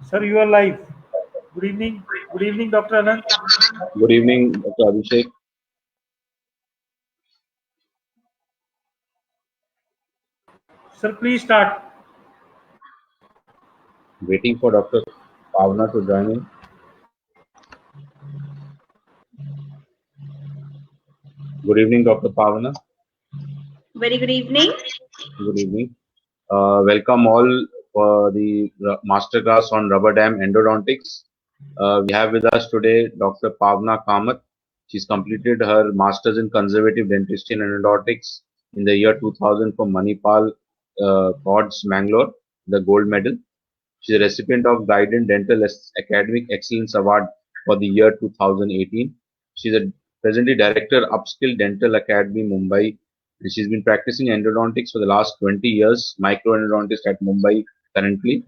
Sir, you are live. Good evening. Good evening, Dr. Anand. Good evening, Dr. Abhishek. Sir, please start. Waiting for Dr. Pavna to join in. Good evening, Dr. Pavna. Very good evening. Good evening. Welcome all for the masterclass on rubber dam endodontics. We have with us today Dr. Pavna Kamath. She's completed her master's in conservative dentistry and endodontics in the year 2000 from Manipal Pods, Mangalore, the gold medal. She's a recipient of Guidant Dental Academic Excellence Award for the year 2018. She's a presently director Upskill Dental Academy, Mumbai, and she's been practicing endodontics for the last 20 years, microendodontist at Mumbai currently.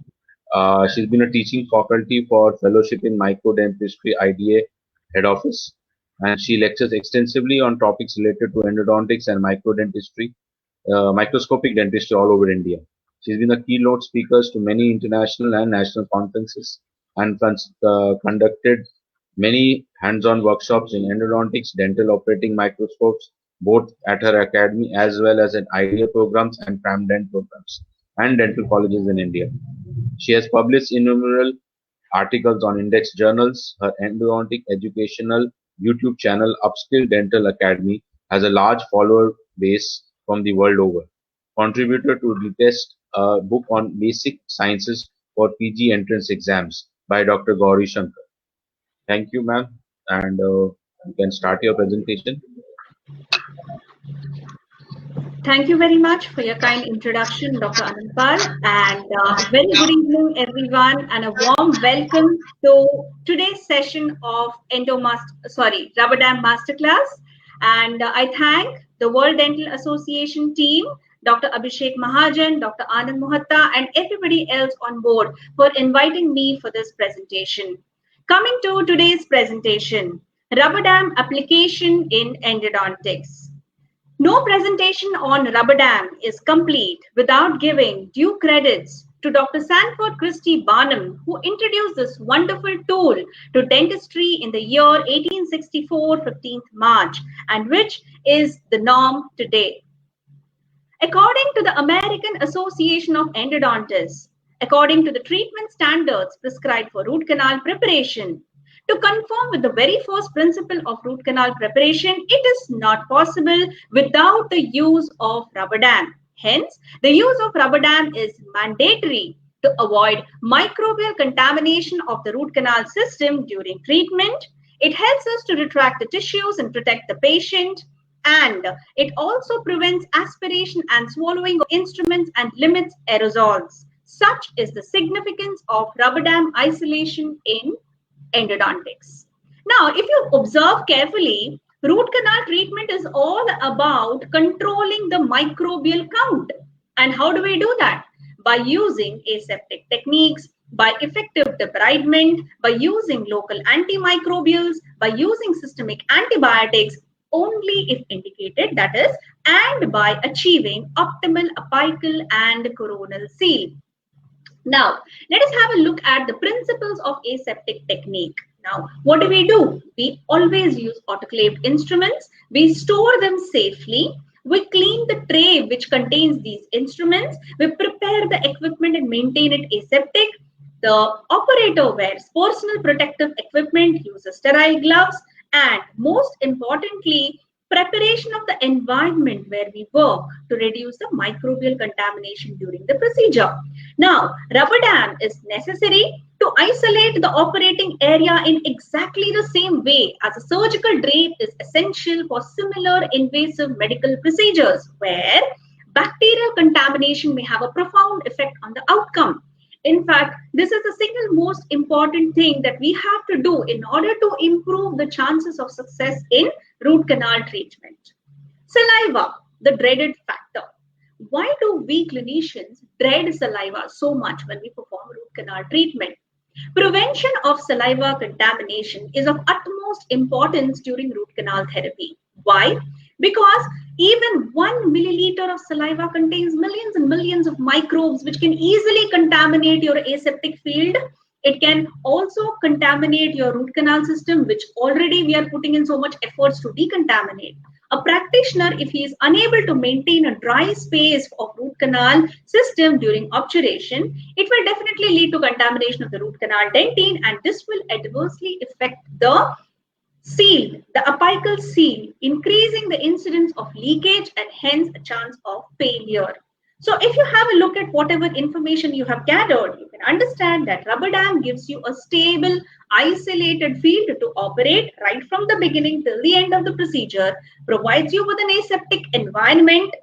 She's been a teaching faculty for fellowship in microdentistry IDA head office, and she lectures extensively on topics related to endodontics and microdentistry, microscopic dentistry all over India. She's been a keynote speaker to many international and national conferences and conducted many hands-on workshops in endodontics, dental operating microscopes, both at her academy as well as in IDEA programs and PramDent programs and dental colleges in India. She has published innumerable articles on index journals. Her endodontic educational YouTube channel, Upskill Dental Academy, has a large follower base from the world over. Contributor to the test book on basic sciences for PG entrance exams by Dr. Gauri Shankar. Thank you, ma'am, and you can start your presentation. Thank you very much for your kind introduction, Dr. Anandpal, and very good evening, everyone, and a warm welcome to today's session of Rubber Dam Masterclass. And I thank the World Dental Association team, Dr. Abhishek Mahajan, Dr. Anand Mohatta, and everybody else on board for inviting me for this presentation. Coming to today's presentation, Rubber Dam application in endodontics. No presentation on rubber dam is complete without giving due credits to Dr. Sanford Christie Barnum, who introduced this wonderful tool to dentistry in the year 1864, 15th March, and which is the norm today. According to the American Association of Endodontists, according to the treatment standards prescribed for root canal preparation, to conform with the very first principle of root canal preparation, it is not possible without the use of rubber dam. Hence, the use of rubber dam is mandatory to avoid microbial contamination of the root canal system during treatment. It helps us to retract the tissues and protect the patient. And it also prevents aspiration and swallowing of instruments and limits aerosols. Such is the significance of rubber dam isolation in endodontics. Now, if you observe carefully, root canal treatment is all about controlling the microbial count. And how do we do that? By using aseptic techniques, by effective debridement, by using local antimicrobials, by using systemic antibiotics, only if indicated, that is, and by achieving optimal apical and coronal seal. Now, let us have a look at the principles of aseptic technique. Now, what do? We always use autoclaved instruments. We store them safely. We clean the tray which contains these instruments. We prepare the equipment and maintain it aseptic. The operator wears personal protective equipment, uses sterile gloves, and most importantly, preparation of the environment where we work to reduce the microbial contamination during the procedure. Now, rubber dam is necessary to isolate the operating area in exactly the same way as a surgical drape is essential for similar invasive medical procedures where bacterial contamination may have a profound effect on the outcome. In fact, this is the single most important thing that we have to do in order to improve the chances of success in root canal treatment. Saliva, the dreaded factor. Why do we clinicians dread saliva so much when we perform root canal treatment? Prevention of saliva contamination is of utmost importance during root canal therapy. Why? Because even 1 milliliter of saliva contains millions and millions of microbes which can easily contaminate your aseptic field. It can also contaminate your root canal system, which already we are putting in so much efforts to decontaminate. A practitioner, if he is unable to maintain a dry space of root canal system during obturation, it will definitely lead to contamination of the root canal dentine, and this will adversely affect the seal, the apical seal, increasing the incidence of leakage and hence a chance of failure. So if you have a look at whatever information you have gathered, you can understand that rubber dam gives you a stable, isolated field to operate right from the beginning till the end of the procedure, provides you with an aseptic environment,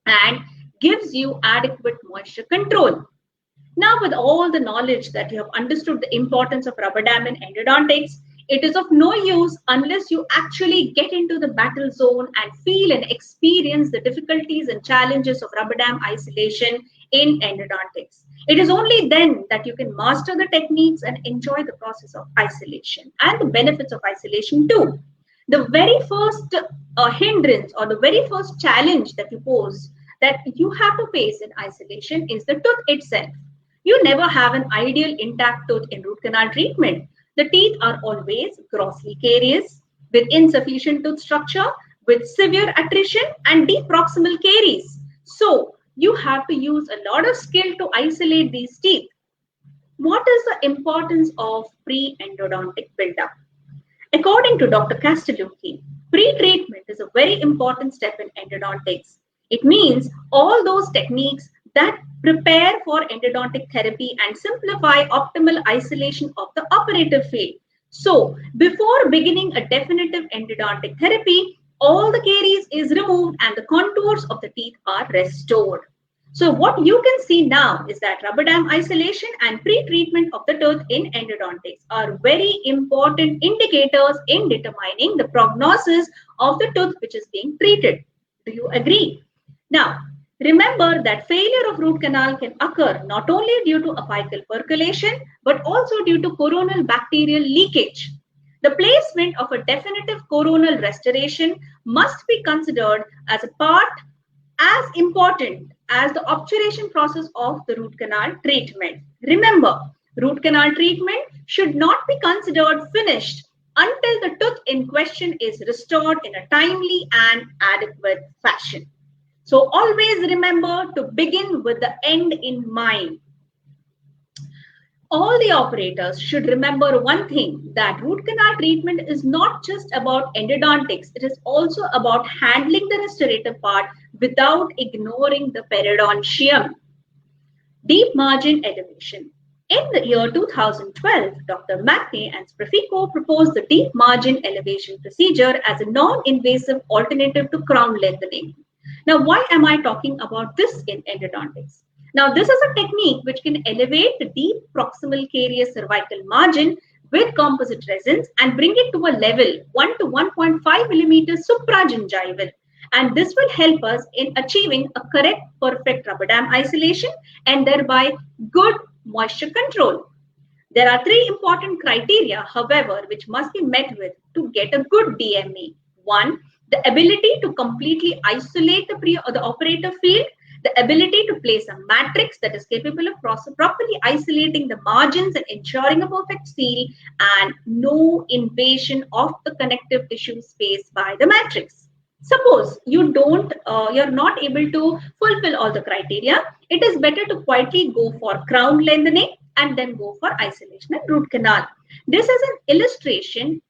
and gives you adequate moisture control. Now, with all the knowledge that you have understood the importance of rubber dam in endodontics, it is of no use unless you actually get into the battle zone and feel and experience the difficulties and challenges of rubber dam isolation in endodontics. It is only then that you can master the techniques and enjoy the process of isolation and the benefits of isolation too. The very first hindrance or the very first challenge that you pose that you have to face in isolation is the tooth itself. You never have an ideal intact tooth in root canal treatment. The teeth are always grossly carious, with insufficient tooth structure, with severe attrition and deep proximal caries. So you have to use a lot of skill to isolate these teeth. What is the importance of pre-endodontic buildup? According to Dr. Castellucci, pre-treatment is a very important step in endodontics. It means all those techniques that prepare for endodontic therapy and simplify optimal isolation of the operative field. So, before beginning a definitive endodontic therapy, all the caries is removed and the contours of the teeth are restored. So, what you can see now is that rubber dam isolation and pre-treatment of the tooth in endodontics are very important indicators in determining the prognosis of the tooth which is being treated. Do you agree? Now, remember that failure of root canal can occur not only due to apical percolation, but also due to coronal bacterial leakage. The placement of a definitive coronal restoration must be considered as a part as important as the obturation process of the root canal treatment. Remember, root canal treatment should not be considered finished until the tooth in question is restored in a timely and adequate fashion. So always remember to begin with the end in mind. All the operators should remember one thing, that root canal treatment is not just about endodontics, it is also about handling the restorative part without ignoring the periodontium. Deep margin elevation. In the year 2012, Dr. McNay and Sprefico proposed the deep margin elevation procedure as a non-invasive alternative to crown lengthening. Now, why am I talking about this in endodontics? Now, this is a technique which can elevate the deep proximal carious cervical margin with composite resins and bring it to a level 1 to 1.5 millimeters supragingival. And this will help us in achieving a correct, perfect rubber dam isolation and thereby good moisture control. There are three important criteria, however, which must be met with to get a good DME. One, the ability to completely isolate the operative field, the ability to place a matrix that is capable of properly isolating the margins and ensuring a perfect seal, and no invasion of the connective tissue space by the matrix. Suppose you're not able to fulfill all the criteria, it is better to quietly go for crown lengthening and then go for isolation and root canal. This is an illustration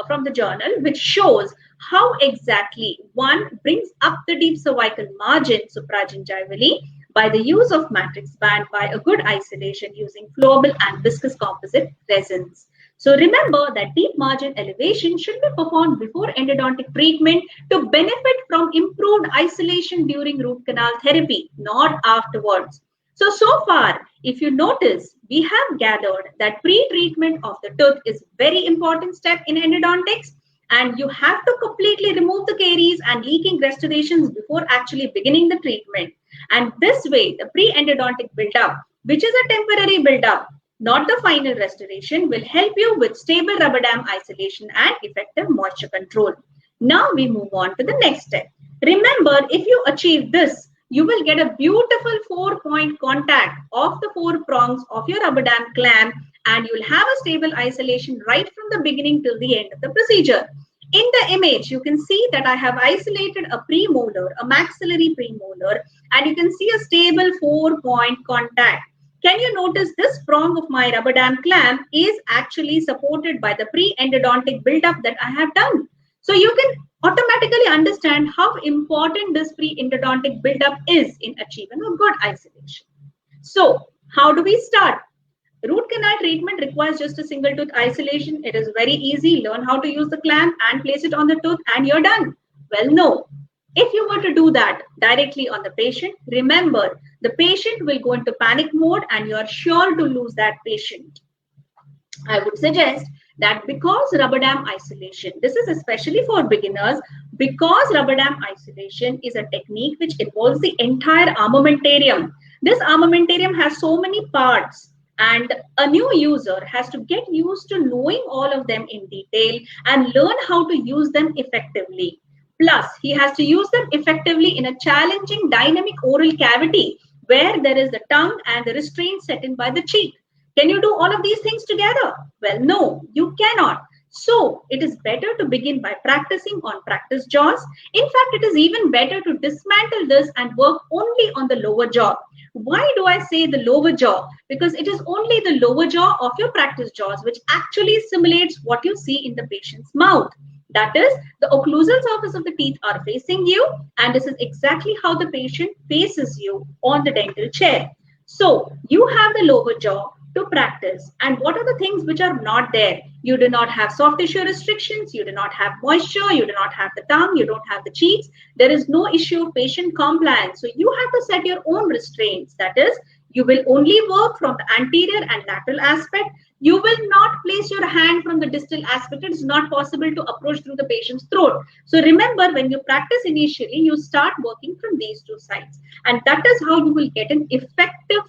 from the journal which shows how exactly one brings up the deep cervical margin supragingivally by the use of matrix band by a good isolation using flowable and viscous composite resins. So remember that deep margin elevation should be performed before endodontic treatment to benefit from improved isolation during root canal therapy, not afterwards. So far, if you notice, we have gathered that pre-treatment of the tooth is very important step in endodontics, and you have to completely remove the caries and leaking restorations before actually beginning the treatment. And this way, the pre-endodontic build-up, which is a temporary build-up, not the final restoration, will help you with stable rubber dam isolation and effective moisture control. Now we move on to the next step. Remember, if you achieve this, you will get a beautiful 4-point contact of the 4 prongs of your rubber dam clamp and you'll have a stable isolation right from the beginning till the end of the procedure. In the image, you can see that I have isolated a premolar, a maxillary premolar, and you can see a stable 4-point contact. Can you notice this prong of my rubber dam clamp is actually supported by the pre-endodontic buildup that I have done. So you can automatically understand how important this pre-endodontic buildup is in achieving a good isolation. So how do we start? Root canal treatment requires just a single tooth isolation. It is very easy. Learn how to use the clamp and place it on the tooth and you're done. Well, no. If you were to do that directly on the patient, remember, the patient will go into panic mode and you're sure to lose that patient. I would suggest that because rubber dam isolation, this is especially for beginners, because rubber dam isolation is a technique which involves the entire armamentarium. This armamentarium has so many parts, and a new user has to get used to knowing all of them in detail and learn how to use them effectively. Plus, he has to use them effectively in a challenging dynamic oral cavity where there is the tongue and the restraint set in by the cheek. Can you do all of these things together? Well, no, you cannot. So it is better to begin by practicing on practice jaws. In fact, it is even better to dismantle this and work only on the lower jaw. Why do I say the lower jaw? Because it is only the lower jaw of your practice jaws which actually simulates what you see in the patient's mouth. That is, the occlusal surface of the teeth are facing you, and this is exactly how the patient faces you on the dental chair. So you have the lower jaw to practice. And what are the things which are not there? You do not have soft tissue restrictions, you do not have moisture, you do not have the tongue, you don't have the cheeks. There is no issue of patient compliance. So you have to set your own restraints. That is, you will only work from the anterior and lateral aspect. You will not place your hand from the distal aspect. It is not possible to approach through the patient's throat. So remember, when you practice initially, you start working from these two sides. And that is how you will get an effective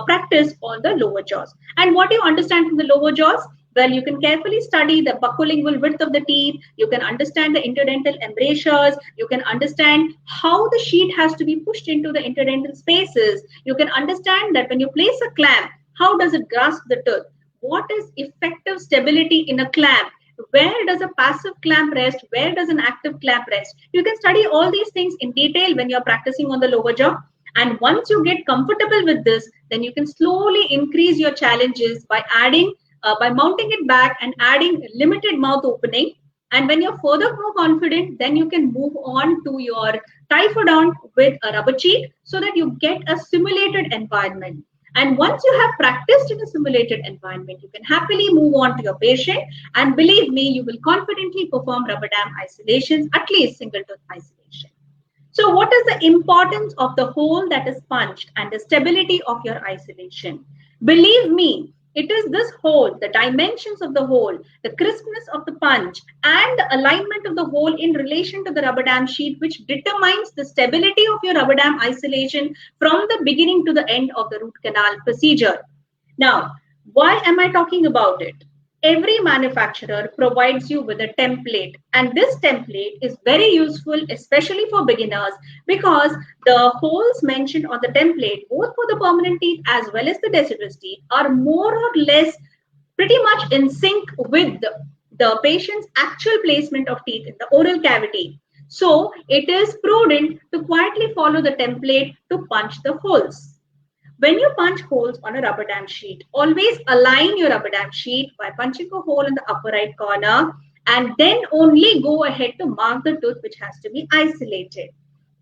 practice on the lower jaws. And what do you understand from the lower jaws? Well, you can carefully study the buccolingual width of the teeth. You can understand the interdental embrasures. You can understand how the sheet has to be pushed into the interdental spaces. You can understand that when you place a clamp, how does it grasp the tooth? What is effective stability in a clamp? Where does a passive clamp rest? Where does an active clamp rest? You can study all these things in detail when you're practicing on the lower jaw. And once you get comfortable with this, then you can slowly increase your challenges by adding, by mounting it back and adding limited mouth opening. And when you're further more confident, then you can move on to your typhodont with a rubber cheek so that you get a simulated environment. And once you have practiced in a simulated environment, you can happily move on to your patient. And believe me, you will confidently perform rubber dam isolations, at least single tooth isolation. So what is the importance of the hole that is punched and the stability of your isolation? Believe me, it is this hole, the dimensions of the hole, the crispness of the punch, and the alignment of the hole in relation to the rubber dam sheet, which determines the stability of your rubber dam isolation from the beginning to the end of the root canal procedure. Now, why am I talking about it? Every manufacturer provides you with a template, and this template is very useful, especially for beginners, because the holes mentioned on the template, both for the permanent teeth as well as the deciduous teeth, are more or less pretty much in sync with the patient's actual placement of teeth in the oral cavity. So it is prudent to quietly follow the template to punch the holes. When you punch holes on a rubber dam sheet, always align your rubber dam sheet by punching a hole in the upper right corner, and then only go ahead to mark the tooth which has to be isolated.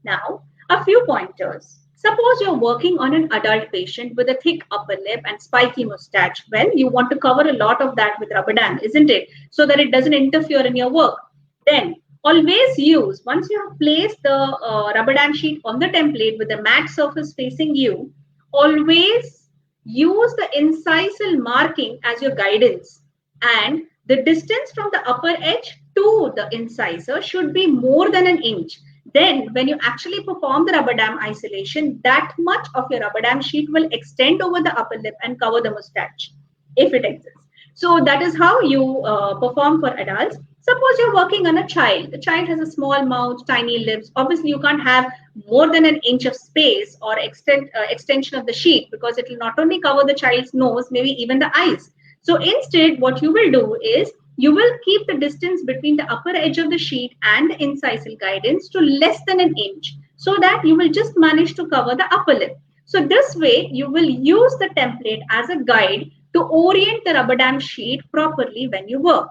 Now, a few pointers. Suppose you're working on an adult patient with a thick upper lip and spiky mustache. Well, you want to cover a lot of that with rubber dam, isn't it? So that it doesn't interfere in your work. Then, always use, once you have placed the rubber dam sheet on the template with the matte surface facing you, always use the incisal marking as your guidance, and the distance from the upper edge to the incisor should be more than an inch. Then when you actually perform the rubber dam isolation, that much of your rubber dam sheet will extend over the upper lip and cover the mustache if it exists. So that is how you perform for adults. Suppose you're working on a child. The child has a small mouth, tiny lips. Obviously, you can't have more than an inch of space or extension of the sheet, because it will not only cover the child's nose, maybe even the eyes. So instead, what you will do is you will keep the distance between the upper edge of the sheet and the incisal guidance to less than an inch, so that you will just manage to cover the upper lip. So this way, you will use the template as a guide to orient the rubber dam sheet properly when you work.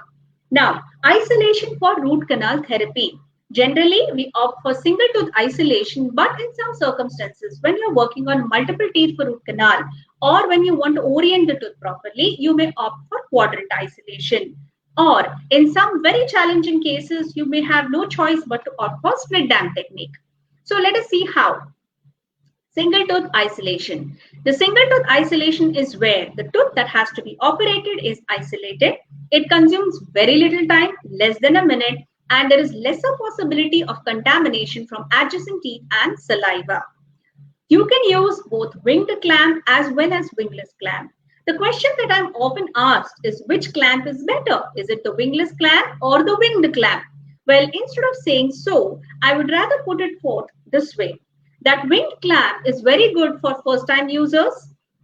Now, isolation for root canal therapy. Generally, we opt for single tooth isolation, but in some circumstances, when you're working on multiple teeth for root canal, or when you want to orient the tooth properly, you may opt for quadrant isolation. Or in some very challenging cases, you may have no choice but to opt for split dam technique. So let us see how. Single tooth isolation. The single tooth isolation is where the tooth that has to be operated is isolated. It consumes very little time, less than a minute, and there is lesser possibility of contamination from adjacent teeth and saliva. You can use both winged clamp as well as wingless clamp. The question that I'm often asked is, which clamp is better? Is it the wingless clamp or the winged clamp? Well, instead of saying so, I would rather put it forth this way. That winged clamp is very good for first-time users.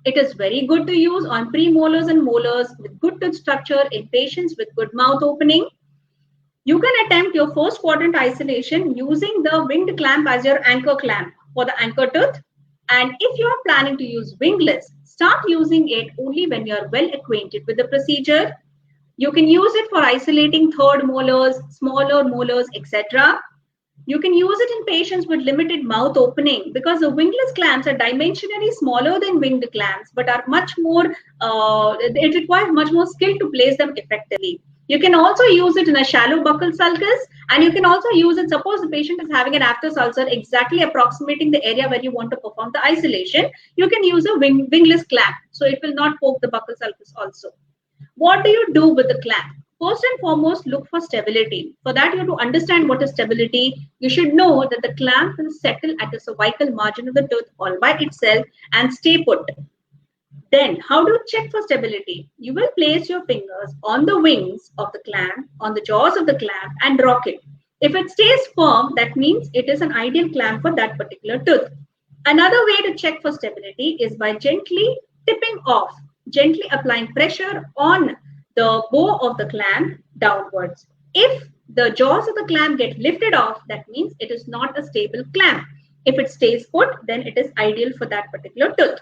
It is very good to use on premolars and molars with good tooth structure in patients with good mouth opening. You can attempt your first quadrant isolation using the winged clamp as your anchor clamp for the anchor tooth. And if you are planning to use wingless, start using it only when you are well acquainted with the procedure. You can use it for isolating third molars, smaller molars, etc. You can use it in patients with limited mouth opening, because the wingless clamps are dimensionally smaller than winged clamps, but are much more, it requires much more skill to place them effectively. You can also use it in a shallow buccal sulcus, and you can also use it, suppose the patient is having an aphthous ulcer exactly approximating the area where you want to perform the isolation, you can use a wingless clamp, so it will not poke the buccal sulcus also. What do you do with the clamp? First and foremost, look for stability. For that, you have to understand what is stability. You should know that the clamp will settle at the cervical margin of the tooth all by itself and stay put. Then, how do you check for stability? You will place your fingers on the wings of the clamp, on the jaws of the clamp, and rock it. If it stays firm, that means it is an ideal clamp for that particular tooth. Another way to check for stability is by gently tipping off, gently applying pressure on the bow of the clamp downwards. If the jaws of the clamp get lifted off, that means it is not a stable clamp. If it stays put, then it is ideal for that particular tooth.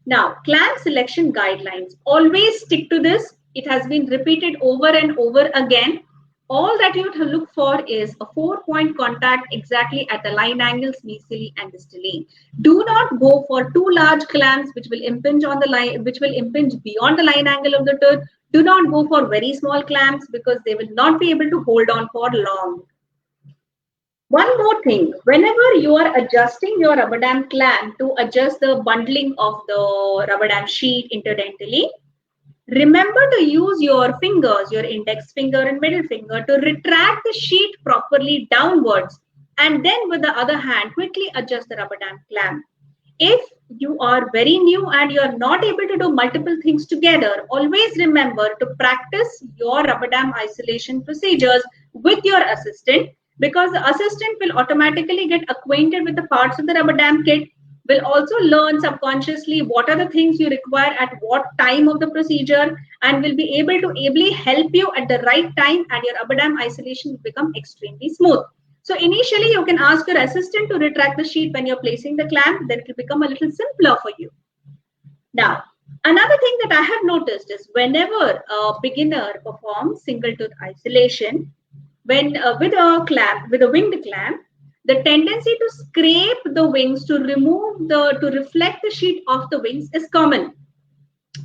Now, clamp selection guidelines. Always stick to this. It has been repeated over and over again. All that you have to look for is a 4-point contact exactly at the line angles mesially and distally. Do not go for too large clamps which will impinge on the line, which will impinge beyond the line angle of the tooth. Do not go for very small clamps because they will not be able to hold on for long. One more thing, whenever you are adjusting your rubber dam clamp to adjust the bundling of the rubber dam sheet interdentally, remember to use your fingers, your index finger and middle finger, to retract the sheet properly downwards, and then with the other hand quickly adjust the rubber dam clamp. If you are very new and you are not able to do multiple things together, always remember to practice your rubber dam isolation procedures with your assistant, because the assistant will automatically get acquainted with the parts of the rubber dam kit, will also learn subconsciously what are the things you require at what time of the procedure, and will be able to ably help you at the right time, and your rubber dam isolation will become extremely smooth. So initially, you can ask your assistant to retract the sheet when you're placing the clamp, then it will become a little simpler for you. Now, another thing that I have noticed is whenever a beginner performs single tooth isolation, when with a winged clamp, the tendency to scrape the wings to reflect the sheet off the wings is common.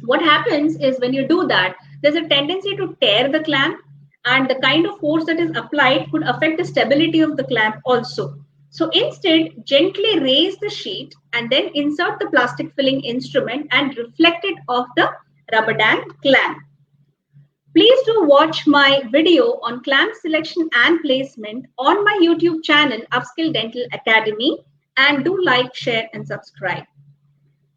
What happens is when you do that, there's a tendency to tear the clamp, and the kind of force that is applied could affect the stability of the clamp also. So instead, gently raise the sheet and then insert the plastic filling instrument and reflect it off the rubber dam clamp. Please do watch my video on clamp selection and placement on my YouTube channel, Upskill Dental Academy, and do like, share, and subscribe.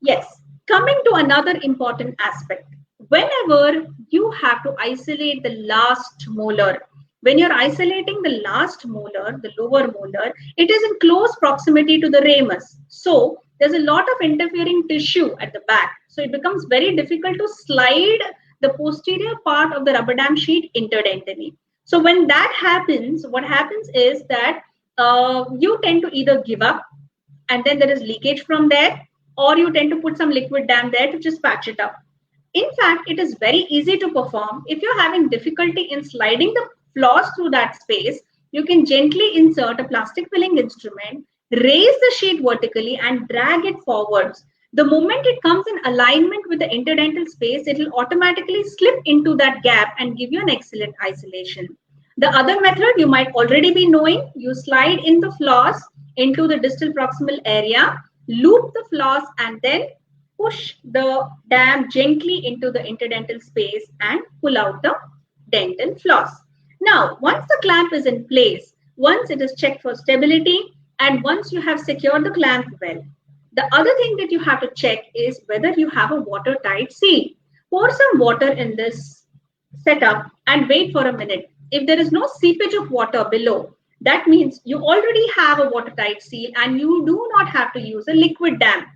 Yes, coming to another important aspect. Whenever you have to isolate the last molar, When you're isolating the last molar, the lower molar, it is in close proximity to the ramus. So there's a lot of interfering tissue at the back. So it becomes very difficult to slide the posterior part of the rubber dam sheet interdentally. So when that happens, what happens is that you tend to either give up and then there is leakage from there, or you tend to put some liquid dam there to just patch it up. In fact, it is very easy to perform. If you're having difficulty in sliding the floss through that space, you can gently insert a plastic filling instrument, raise the sheet vertically and drag it forwards. The moment it comes in alignment with the interdental space, it will automatically slip into that gap and give you an excellent isolation. The other method you might already be knowing, you slide in the floss into the distal proximal area, loop the floss and then push the dam gently into the interdental space and pull out the dental floss. Now, once the clamp is in place, once it is checked for stability, and once you have secured the clamp well, the other thing that you have to check is whether you have a watertight seal. Pour some water in this setup and wait for a minute. If there is no seepage of water below, that means you already have a watertight seal and you do not have to use a liquid dam.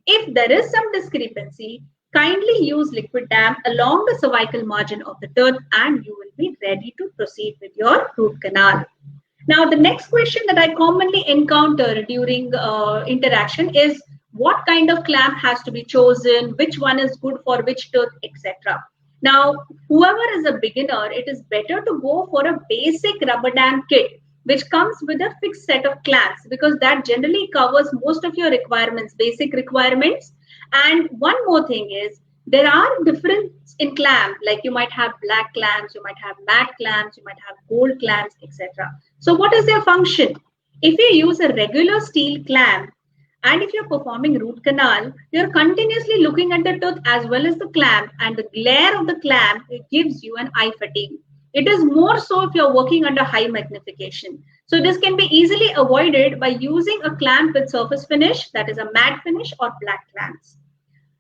If there is some discrepancy, kindly use liquid dam along the cervical margin of the tooth and you will be ready to proceed with your root canal. Now, the next question that I commonly encounter during interaction is what kind of clamp has to be chosen, which one is good for which tooth, etc. Now, whoever is a beginner, it is better to go for a basic rubber dam kit, which comes with a fixed set of clamps because that generally covers most of your requirements, basic requirements. And one more thing is there are differences in clamp, like you might have black clamps, you might have matte clamps, you might have gold clamps, etc. So what is their function? If you use a regular steel clamp and if you're performing root canal, you're continuously looking at the tooth as well as the clamp, and the glare of the clamp gives you an eye fatigue. It is more so if you're working under high magnification. So this can be easily avoided by using a clamp with surface finish, that is a matte finish or black clamps.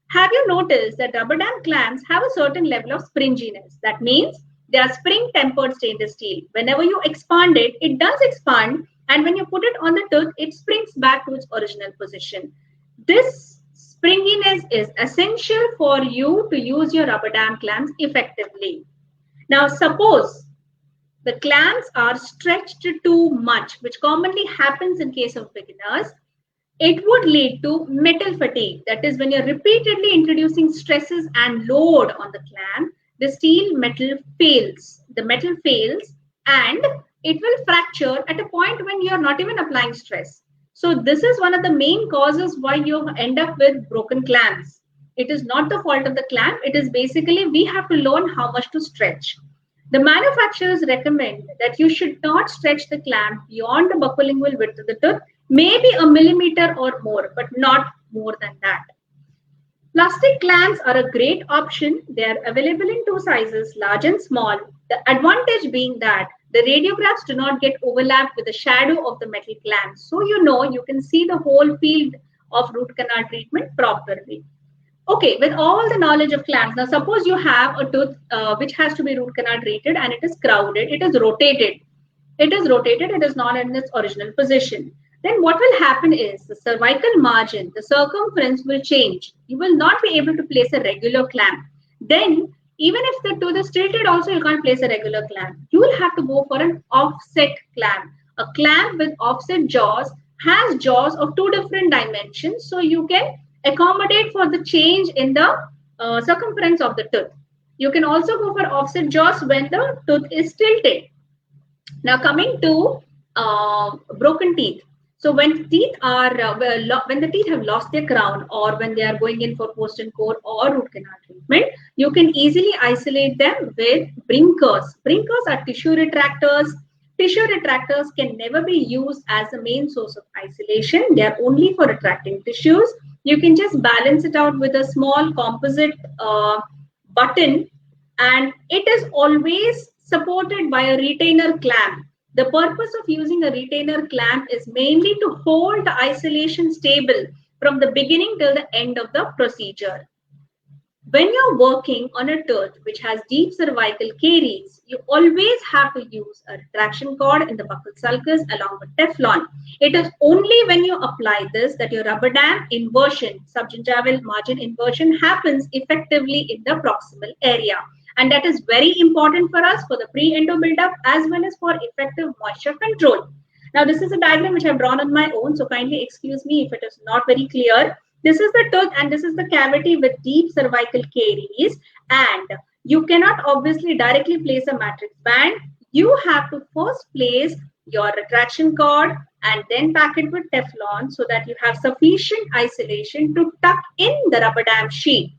Have you noticed that rubber dam clamps have a certain level of springiness? That means they are spring tempered stainless steel. Whenever you expand it, it does expand, and when you put it on the tooth, it springs back to its original position. This springiness is essential for you to use your rubber dam clamps effectively. Now, suppose the clamps are stretched too much, which commonly happens in case of beginners, it would lead to metal fatigue. That is, when you're repeatedly introducing stresses and load on the clamp, the steel metal fails. The metal fails and it will fracture at a point when you're not even applying stress. So this is one of the main causes why you end up with broken clamps. It is not the fault of the clamp. It is basically we have to learn how much to stretch. The manufacturers recommend that you should not stretch the clamp beyond the buccolingual width of the tooth, maybe a millimeter or more, but not more than that. Plastic clamps are a great option. They are available in two sizes, large and small. The advantage being that the radiographs do not get overlapped with the shadow of the metal clamp. So you can see the whole field of root canal treatment properly. Okay, with all the knowledge of clamps, now suppose you have a tooth which has to be root canal treated and it is crowded, it is rotated. It is not in its original position. Then what will happen is the cervical margin, the circumference will change. You will not be able to place a regular clamp. Then even if the tooth is tilted also, you can't place a regular clamp. You will have to go for an offset clamp. A clamp with offset jaws has jaws of two different dimensions, so you can accommodate for the change in the circumference of the tooth. You can also go for offset jaws when the tooth is tilted. Now coming to broken teeth. So when teeth are when the teeth have lost their crown, or when they are going in for post and core or root canal treatment, you can easily isolate them with brinkers. Brinkers are tissue retractors. Tissue retractors can never be used as the main source of isolation. They are only for retracting tissues. You can just balance it out with a small composite button, and it is always supported by a retainer clamp. The purpose of using a retainer clamp is mainly to hold the isolation stable from the beginning till the end of the procedure. When you're working on a tooth which has deep cervical caries, you always have to use a retraction cord in the buccal sulcus along with Teflon. It is only when you apply this that your rubber dam inversion, subgingival margin inversion, happens effectively in the proximal area. And that is very important for us for the pre-endo buildup as well as for effective moisture control. Now, this is a diagram which I've drawn on my own, so kindly excuse me if it is not very clear. This is the tooth and this is the cavity with deep cervical caries, and you cannot obviously directly place a matrix band. You have to first place your retraction cord and then pack it with Teflon so that you have sufficient isolation to tuck in the rubber dam sheet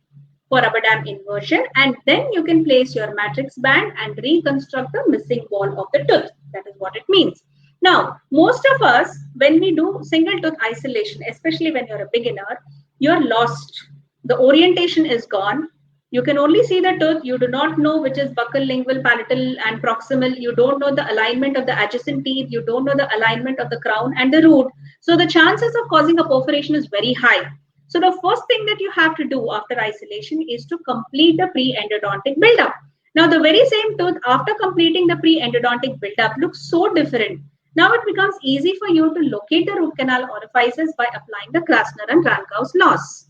for rubber dam inversion, and then you can place your matrix band and reconstruct the missing wall of the tooth. That is what it means. Now, most of us, when we do single tooth isolation, especially when you're a beginner, you're lost. The orientation is gone. You can only see the tooth. You do not know which is buccal, lingual, palatal, and proximal. You don't know the alignment of the adjacent teeth. You don't know the alignment of the crown and the root. So the chances of causing a perforation is very high. So the first thing that you have to do after isolation is to complete the pre-endodontic buildup. Now, the very same tooth after completing the pre-endodontic buildup looks so different. Now it becomes easy for you to locate the root canal orifices by applying the Krasner and Rankau's laws.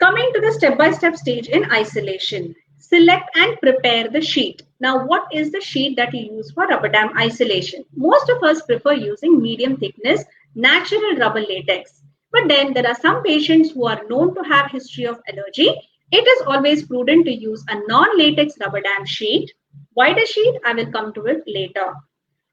Coming to the step-by-step stage in isolation. Select and prepare the sheet. Now, what is the sheet that you use for rubber dam isolation? Most of us prefer using medium thickness natural rubber latex. But then there are some patients who are known to have history of allergy. It is always prudent to use a non-latex rubber dam sheet. Wider sheet, I will come to it later.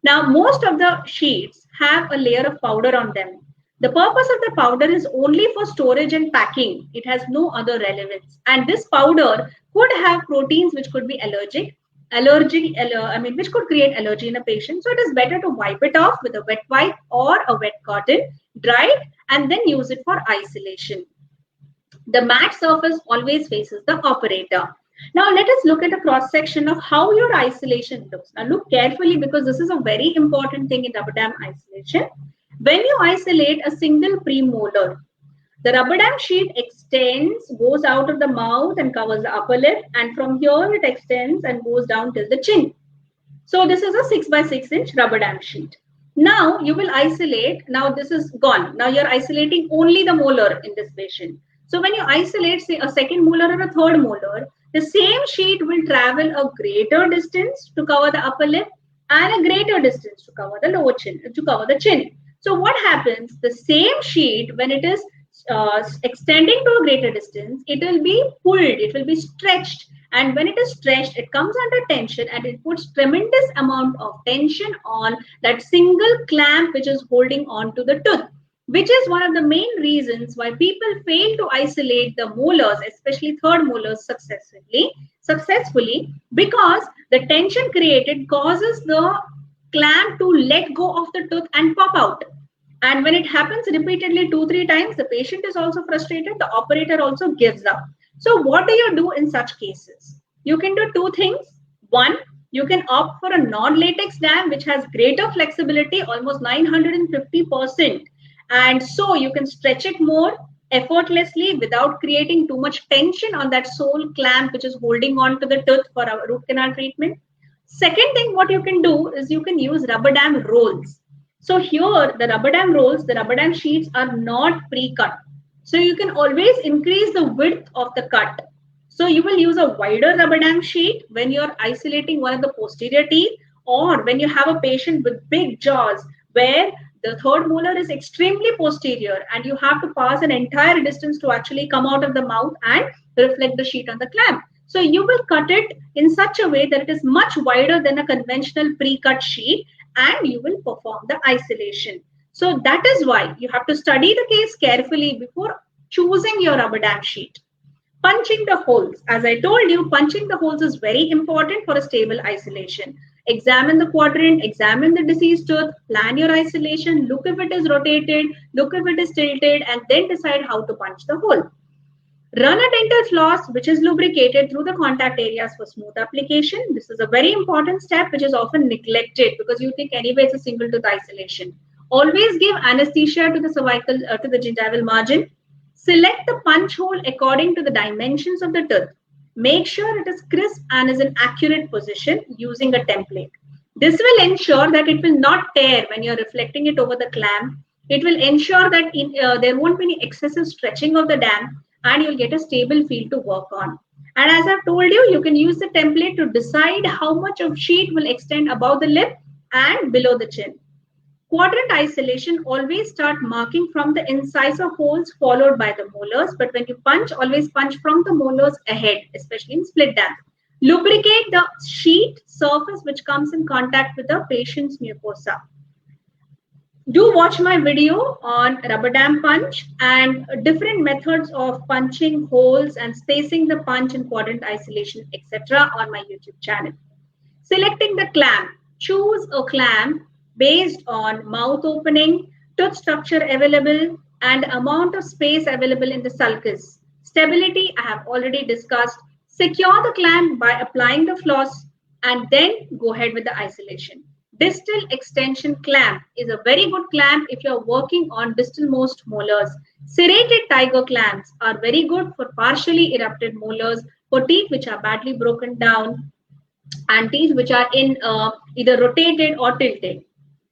Now, most of the sheets have a layer of powder on them. The purpose of the powder is only for storage and packing. It has no other relevance. And this powder could have proteins which could be which could create allergy in a patient. So it is better to wipe it off with a wet wipe or a wet cotton, dry it, and then use it for isolation. The matte surface always faces the operator. Now let us look at a cross section of how your isolation looks. Now look carefully because this is a very important thing in rubber dam isolation. When you isolate a single premolar, the rubber dam sheet extends, goes out of the mouth and covers the upper lip, and from here it extends and goes down till the chin. So this is a 6 by 6 inch rubber dam sheet. Now you will isolate. Now this is gone. Now you're isolating only the molar in this patient. So when you isolate, say, a second molar or a third molar, the same sheet will travel a greater distance to cover the upper lip and a greater distance to cover the lower chin, to cover the chin. So what happens? The same sheet, when it is extending to a greater distance, it will be pulled, it will be stretched. And when it is stretched, it comes under tension and it puts tremendous amount of tension on that single clamp which is holding on to the tooth, which is one of the main reasons why people fail to isolate the molars, especially third molars, successfully, because the tension created causes the clamp to let go of the tooth and pop out. And when it happens repeatedly 2-3 times, the patient is also frustrated, the operator also gives up. So what do you do in such cases? You can do two things. One, you can opt for a non-latex dam which has greater flexibility, almost 950%. And so you can stretch it more effortlessly without creating too much tension on that sole clamp which is holding on to the tooth for our root canal treatment. Second thing, what you can do is you can use rubber dam rolls. So here, the rubber dam rolls, the rubber dam sheets are not pre-cut. So you can always increase the width of the cut. So you will use a wider rubber dam sheet when you're isolating one of the posterior teeth, or when you have a patient with big jaws where the third molar is extremely posterior and you have to pass an entire distance to actually come out of the mouth and reflect the sheet on the clamp. So you will cut it in such a way that it is much wider than a conventional pre-cut sheet, and you will perform the isolation. So that is why you have to study the case carefully before choosing your rubber dam sheet. Punching the holes. As I told you, punching the holes is very important for a stable isolation. Examine the quadrant, examine the deceased tooth, plan your isolation, look if it is rotated, look if it is tilted, and then decide how to punch the hole. Run a dental floss which is lubricated through the contact areas for smooth application. This is a very important step which is often neglected because you think anyway it's a single tooth isolation. Always give anesthesia to the cervical, to the gingival margin. Select the punch hole according to the dimensions of the tooth. Make sure it is crisp and is in accurate position using a template. This will ensure that it will not tear when you're reflecting it over the clamp. It will ensure that there won't be any excessive stretching of the dam, and you'll get a stable feel to work on. And as I've told you, you can use the template to decide how much of sheet will extend above the lip and below the chin. Quadrant isolation, always start marking from the incisor holes followed by the molars, but when you punch, always punch from the molars ahead, especially in split dam. Lubricate the sheet surface which comes in contact with the patient's mucosa. Do watch my video on rubber dam punch and different methods of punching holes and spacing the punch in quadrant isolation, etc. on my YouTube channel. Selecting the clamp. Choose a clamp based on mouth opening, tooth structure available, and amount of space available in the sulcus. Stability, I have already discussed. Secure the clamp by applying the floss and then go ahead with the isolation. Distal extension clamp is a very good clamp if you're working on distal most molars. Serrated tiger clamps are very good for partially erupted molars, for teeth which are badly broken down and teeth which are in either rotated or tilted.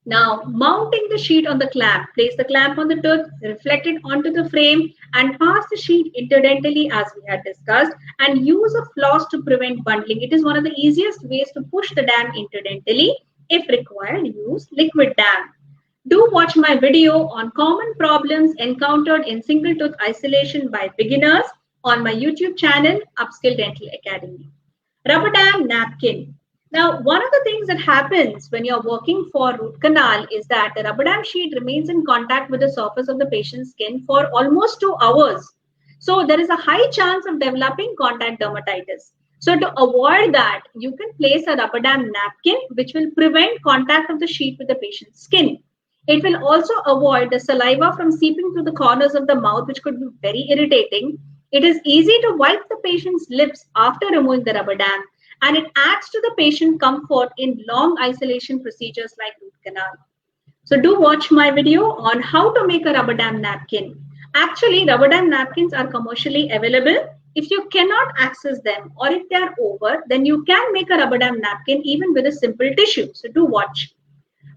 Now, mounting the sheet on the clamp, place the clamp on the tooth, reflect it onto the frame, and pass the sheet interdentally as we had discussed, and use a floss to prevent bundling. It is one of the easiest ways to push the dam interdentally. If required, use liquid dam. Do watch my video on common problems encountered in single tooth isolation by beginners on my YouTube channel, Upskill Dental Academy. Rubber dam napkin. Now, one of the things that happens when you're working for root canal is that the rubber dam sheet remains in contact with the surface of the patient's skin for almost 2 hours. So there is a high chance of developing contact dermatitis. So to avoid that, you can place a rubber dam napkin which will prevent contact of the sheet with the patient's skin. It will also avoid the saliva from seeping through the corners of the mouth, which could be very irritating. It is easy to wipe the patient's lips after removing the rubber dam, and it adds to the patient comfort in long isolation procedures like root canal. So do watch my video on how to make a rubber dam napkin. Actually, rubber dam napkins are commercially available. If you cannot access them or if they are over, then you can make a rubber dam napkin even with a simple tissue. So do watch.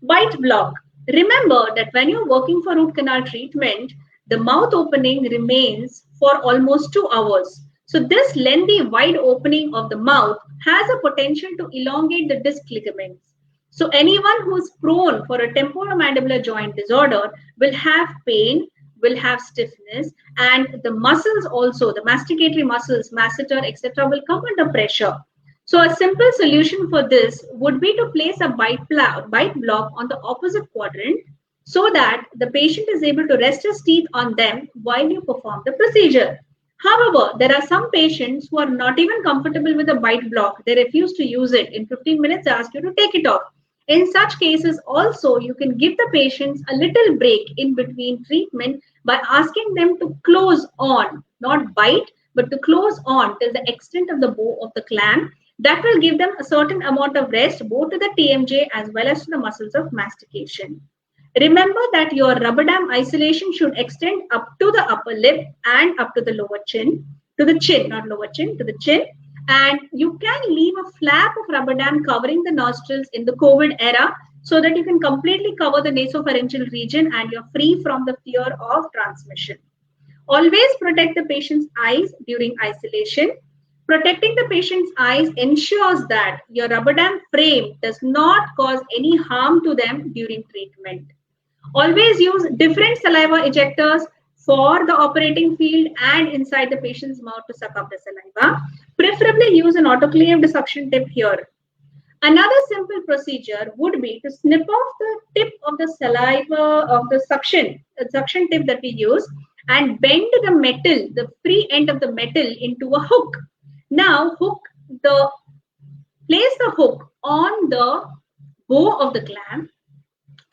Bite block. Remember that when you're working for root canal treatment, the mouth opening remains for almost 2 hours. So this lengthy wide opening of the mouth has a potential to elongate the disc ligaments. So anyone who is prone for a temporomandibular joint disorder will have pain, will have stiffness, and the muscles also, the masticatory muscles, masseter, etc. will come under pressure. So a simple solution for this would be to place a bite block on the opposite quadrant so that the patient is able to rest his teeth on them while you perform the procedure. However, there are some patients who are not even comfortable with a bite block. They refuse to use it. In 15 minutes, they ask you to take it off. In such cases, also, you can give the patients a little break in between treatment by asking them to close on, not bite, but to close on till the extent of the bow of the clamp. That will give them a certain amount of rest, both to the TMJ as well as to the muscles of mastication. Remember that your rubber dam isolation should extend up to the upper lip and up to the lower chin, to the chin, not lower chin, to the chin. And you can leave a flap of rubber dam covering the nostrils in the COVID era so that you can completely cover the nasopharyngeal region and you're free from the fear of transmission. Always protect the patient's eyes during isolation. Protecting the patient's eyes ensures that your rubber dam frame does not cause any harm to them during treatment. Always use different saliva ejectors for the operating field and inside the patient's mouth to suck up the saliva. Preferably use an autoclaved suction tip here. Another simple procedure would be to snip off the tip of the saliva of the suction tip that we use and bend the metal, the free end of the metal into a hook. Now place the hook on the bow of the clamp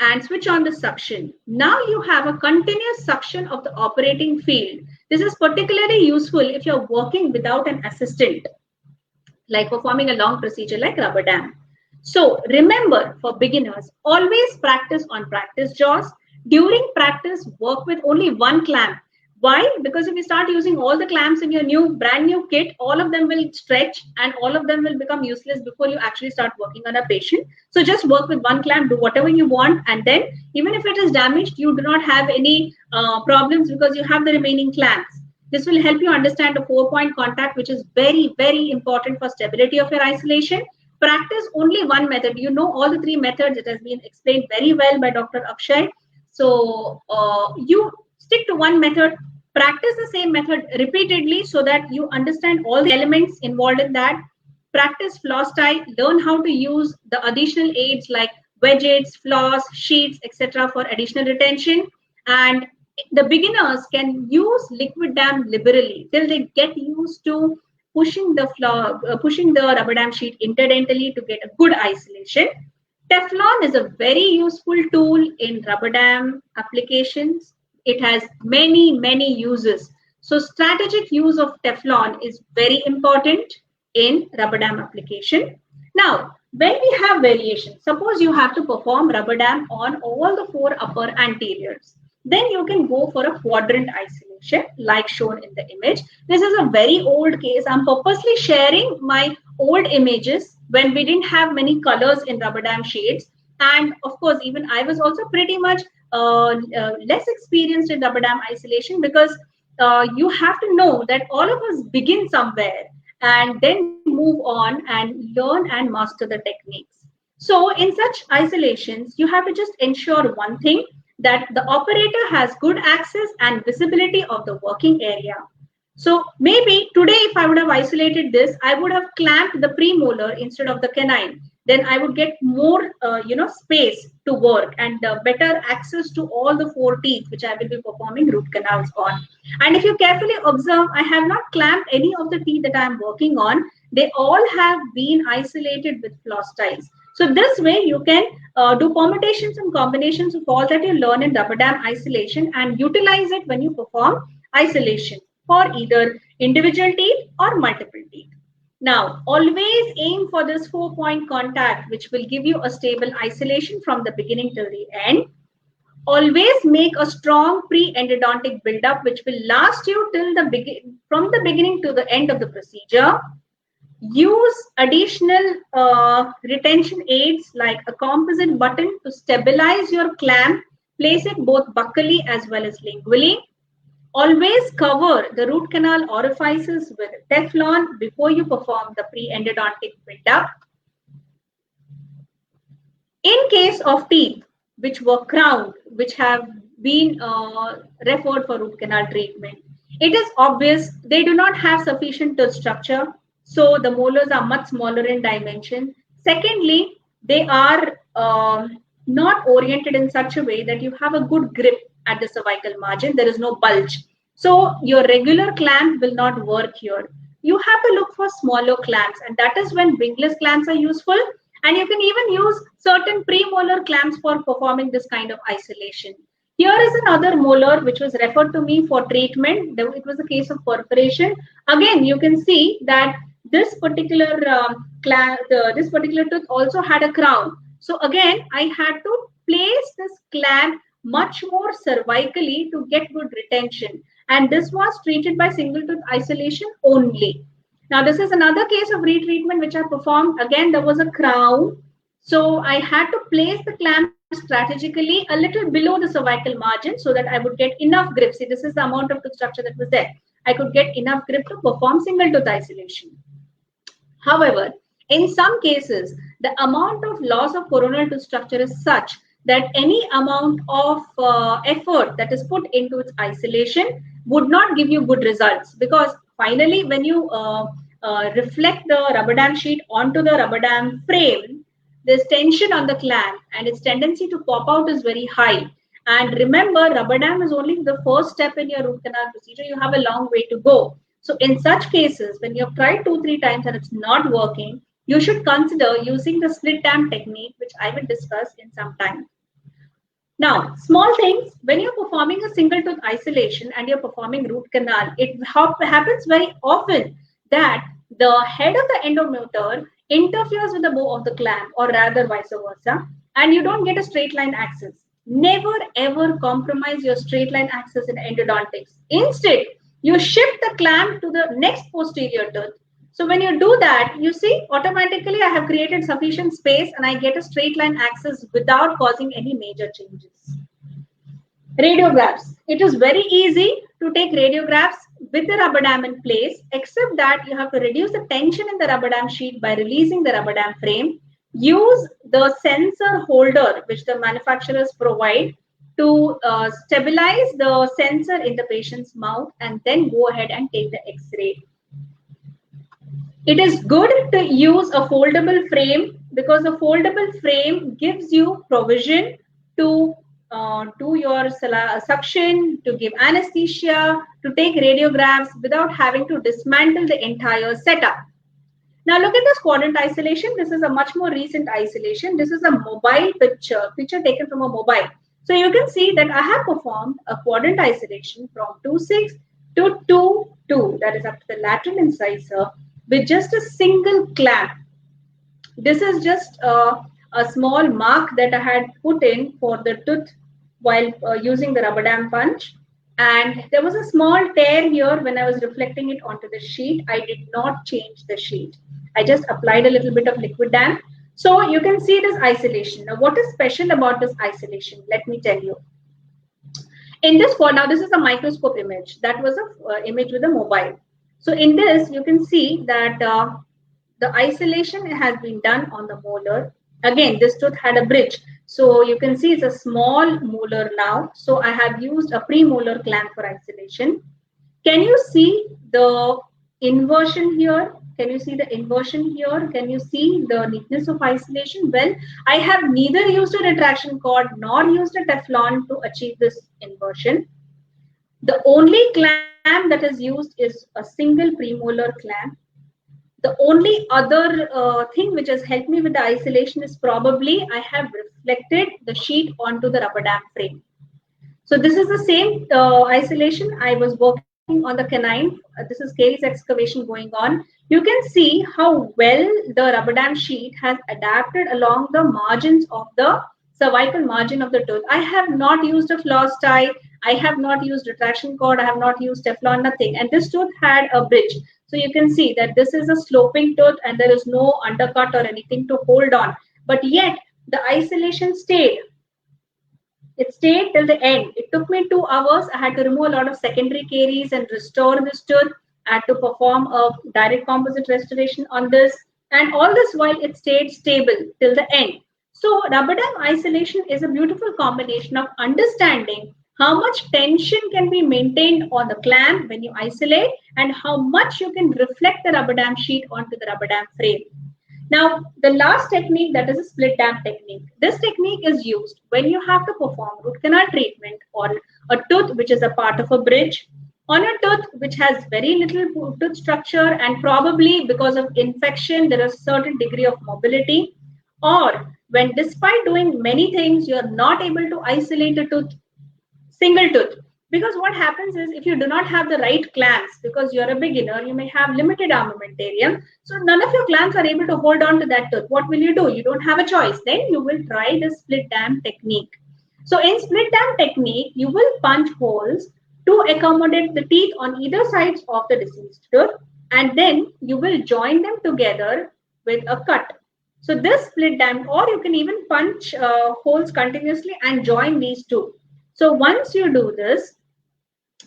and switch on the suction. Now you have a continuous suction of the operating field. This is particularly useful if you're working without an assistant, like performing a long procedure like rubber dam. So remember, for beginners, always practice on practice jaws. During practice, work with only one clamp. Why? Because if you start using all the clamps in your brand new kit, all of them will stretch and all of them will become useless before you actually start working on a patient. So just work with one clamp, do whatever you want, and then even if it is damaged, you do not have any problems because you have the remaining clamps. This will help you understand the 4-point contact, which is very, very important for stability of your isolation. Practice only one method. You know all the 3 methods. It has been explained very well by Dr. Akshay. So you stick to one method, practice the same method repeatedly so that you understand all the elements involved in that. Practice floss tie, learn how to use the additional aids like wedges, floss, sheets, etc. for additional retention. And the beginners can use liquid dam liberally till they get used to pushing the rubber dam sheet interdentally to get a good isolation. Teflon is a very useful tool in rubber dam applications. It has many, many uses. So strategic use of Teflon is very important in rubber dam application. Now, when we have variation, suppose you have to perform rubber dam on all the 4 upper anteriors, then you can go for a quadrant isolation like shown in the image. This is a very old case. I'm purposely sharing my old images when we didn't have many colors in rubber dam shades. And of course, even I was also pretty much less experienced in rubber dam isolation because you have to know that all of us begin somewhere and then move on and learn and master the techniques. So in such isolations, you have to just ensure one thing, that the operator has good access and visibility of the working area. So maybe today, if I would have isolated this, I would have clamped the premolar instead of the canine. Then I would get more, space to work and better access to all the 4 teeth, which I will be performing root canals on. And if you carefully observe, I have not clamped any of the teeth that I am working on. They all have been isolated with floss ties. So this way you can do permutations and combinations of all that you learn in rubber dam isolation and utilize it when you perform isolation for either individual teeth or multiple teeth. Now, always aim for this 4-point contact, which will give you a stable isolation from the beginning till the end. Always make a strong pre-endodontic buildup, which will last you till from the beginning to the end of the procedure. Use additional retention aids like a composite button to stabilize your clamp. Place it both buccally as well as lingually. Always cover the root canal orifices with Teflon before you perform the pre-endodontic buildup. In case of teeth which were crowned, which have been referred for root canal treatment, it is obvious they do not have sufficient tooth structure. So the molars are much smaller in dimension. Secondly, they are not oriented in such a way that you have a good grip at the cervical margin. There is no bulge. So your regular clamp will not work here. You have to look for smaller clamps, and that is when wingless clamps are useful. And you can even use certain premolar clamps for performing this kind of isolation. Here is another molar which was referred to me for treatment. It was a case of perforation. Again, you can see that this particular tooth also had a crown. So again, I had to place this clamp much more cervically to get good retention. And this was treated by single tooth isolation only. Now, this is another case of retreatment which I performed. Again, there was a crown. So I had to place the clamp strategically a little below the cervical margin so that I would get enough grip. See, this is the amount of tooth structure that was there. I could get enough grip to perform single tooth isolation. However, in some cases, the amount of loss of coronal tooth structure is such that any amount of effort that is put into its isolation would not give you good results, because finally, when you reflect the rubber dam sheet onto the rubber dam frame, there's tension on the clamp and its tendency to pop out is very high. And remember, rubber dam is only the first step in your root canal procedure. You have a long way to go. So in such cases, when you've tried 2-3 times and it's not working, you should consider using the split dam technique, which I will discuss in some time. Now, small things, when you're performing a single tooth isolation and you're performing root canal, it happens very often that the head of the endomotor interferes with the bow of the clamp, or rather vice versa, and you don't get a straight line access. Never ever compromise your straight line axis in endodontics. Instead, you shift the clamp to the next posterior tooth. So when you do that, you see automatically I have created sufficient space and I get a straight line axis without causing any major changes. Radiographs. It is very easy to take radiographs with the rubber dam in place, except that you have to reduce the tension in the rubber dam sheet by releasing the rubber dam frame. Use the sensor holder which the manufacturers provide to stabilize the sensor in the patient's mouth, and then go ahead and take the X-ray. It is good to use a foldable frame because the foldable frame gives you provision to do your suction, to give anesthesia, to take radiographs without having to dismantle the entire setup. Now look at this quadrant isolation. This is a much more recent isolation. This is a mobile picture taken from a mobile. So you can see that I have performed a quadrant isolation from 2.6 to 2.2, that is up to the lateral incisor, with just a single clamp. This is just a small mark that I had put in for the tooth while using the rubber dam punch. And there was a small tear here when I was reflecting it onto the sheet. I did not change the sheet. I just applied a little bit of liquid dam. So you can see this isolation. Now, what is special about this isolation? Let me tell you. In this one, now this is a microscope image. That was an image with a mobile. So in this, you can see that the isolation has been done on the molar. Again, this tooth had a bridge. So you can see it's a small molar now. So I have used a premolar clamp for isolation. Can you see the inversion here? Can you see the inversion here? Can you see the neatness of isolation? Well, I have neither used a retraction cord nor used a Teflon to achieve this inversion. The only clamp that is used is a single premolar clamp. The only other thing which has helped me with the isolation is probably I have reflected the sheet onto the rubber dam frame. So this is the same isolation. I was working on the canine. This is caries excavation going on. You can see how well the rubber dam sheet has adapted along the margins of the cervical margin of the tooth. I have not used a floss tie. I have not used retraction cord. I have not used Teflon, nothing. And this tooth had a bridge. So you can see that this is a sloping tooth and there is no undercut or anything to hold on. But yet the isolation stayed. It stayed till the end. It took me 2 hours. I had to remove a lot of secondary caries and restore this tooth. I had to perform a direct composite restoration on this. And all this while it stayed stable till the end. So rubber dam isolation is a beautiful combination of understanding how much tension can be maintained on the clamp when you isolate and how much you can reflect the rubber dam sheet onto the rubber dam frame. Now, the last technique, that is a split dam technique. This technique is used when you have to perform root canal treatment on a tooth which is a part of a bridge, on a tooth which has very little tooth structure and probably because of infection, there is a certain degree of mobility, or when despite doing many things, you are not able to isolate a tooth, single tooth. Because what happens is if you do not have the right clamps, because you're a beginner, you may have limited armamentarium. So none of your clamps are able to hold on to that tooth. What will you do? You don't have a choice. Then you will try the split dam technique. So in split dam technique, you will punch holes to accommodate the teeth on either sides of the deceased tooth. And then you will join them together with a cut. So this split dam, or you can even punch holes continuously and join these two. So once you do this,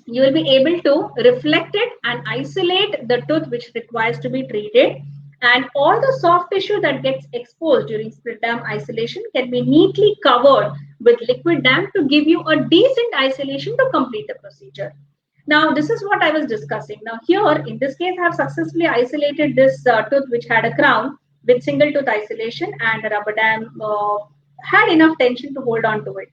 you will be able to reflect it and isolate the tooth which requires to be treated, and all the soft tissue that gets exposed during split dam isolation can be neatly covered with liquid dam to give you a decent isolation to complete the procedure. Now this is what I was discussing. Now here in this case I have successfully isolated this tooth which had a crown with single tooth isolation, and the rubber dam had enough tension to hold on to it.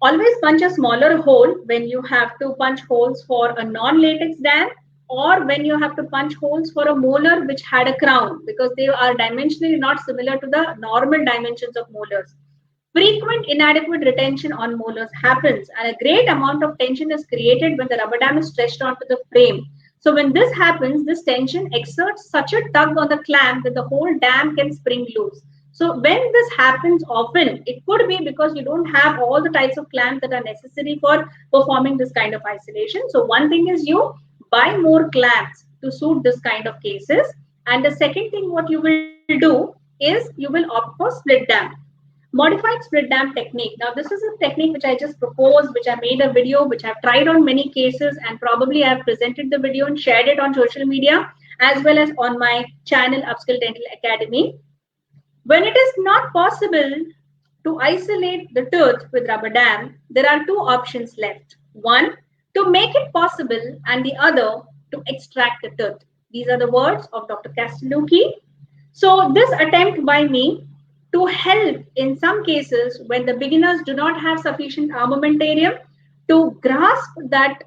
Always punch a smaller hole when you have to punch holes for a non-latex dam, or when you have to punch holes for a molar which had a crown, because they are dimensionally not similar to the normal dimensions of molars. Frequent inadequate retention on molars happens, and a great amount of tension is created when the rubber dam is stretched onto the frame. So when this happens, this tension exerts such a tug on the clamp that the whole dam can spring loose. So when this happens often, it could be because you don't have all the types of clamps that are necessary for performing this kind of isolation. So one thing is you buy more clamps to suit this kind of cases. And the second thing what you will do is you will opt for split dam. Modified split dam technique. Now, this is a technique which I just proposed, which I made a video, which I've tried on many cases, and probably I've presented the video and shared it on social media as well as on my channel, Upskill Dental Academy. When it is not possible to isolate the tooth with rubber dam, there are two options left. One, to make it possible, and the other, to extract the tooth. These are the words of Dr. Castellucci. So this attempt by me to help in some cases when the beginners do not have sufficient armamentarium to grasp that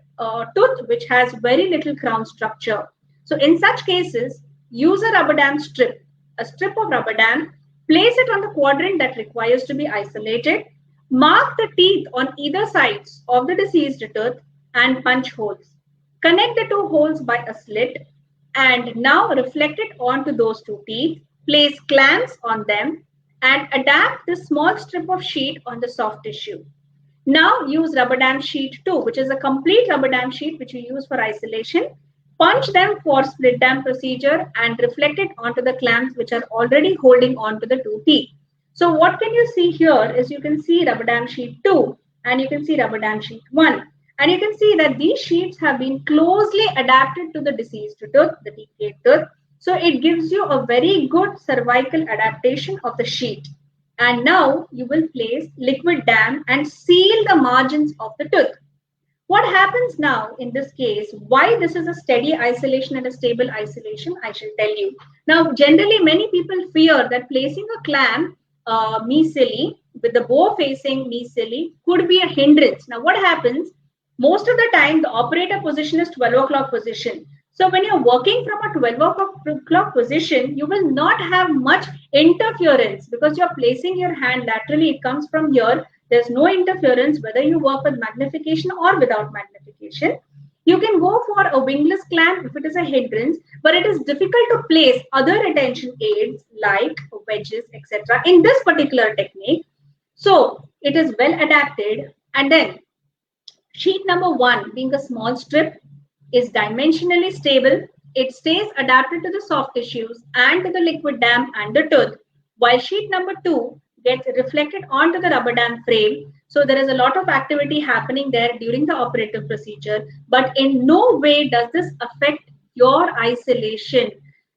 tooth which has very little crown structure. So in such cases, use a rubber dam strip, a strip of rubber dam, place it on the quadrant that requires to be isolated, mark the teeth on either sides of the diseased tooth and punch holes. Connect the two holes by a slit and now reflect it onto those two teeth, place clamps on them and adapt this small strip of sheet on the soft tissue. Now use rubber dam sheet 2, which is a complete rubber dam sheet which you use for isolation. Punch them for split dam procedure and reflect it onto the clamps which are already holding on to the two teeth. So what can you see here is you can see rubber dam sheet 2 and you can see rubber dam sheet 1. And you can see that these sheets have been closely adapted to the diseased tooth, the decayed tooth. So it gives you a very good cervical adaptation of the sheet. And now you will place liquid dam and seal the margins of the tooth. What happens now in this case, why this is a steady isolation and a stable isolation, I shall tell you. Now, generally, many people fear that placing a clamp mesially with the bow facing mesially could be a hindrance. Now, what happens? Most of the time, the operator position is 12 o'clock position. So when you're working from a 12 o'clock position, you will not have much interference because you're placing your hand laterally. It comes from here. There's no interference whether you work with magnification or without magnification. You can go for a wingless clamp if it is a hindrance, but it is difficult to place other retention aids like wedges, etc. in this particular technique. So it is well adapted. And then sheet number 1 being a small strip is dimensionally stable. It stays adapted to the soft tissues and to the liquid dam and the tooth, while sheet number 2 gets reflected onto the rubber dam frame. So there is a lot of activity happening there during the operative procedure, but in no way does this affect your isolation.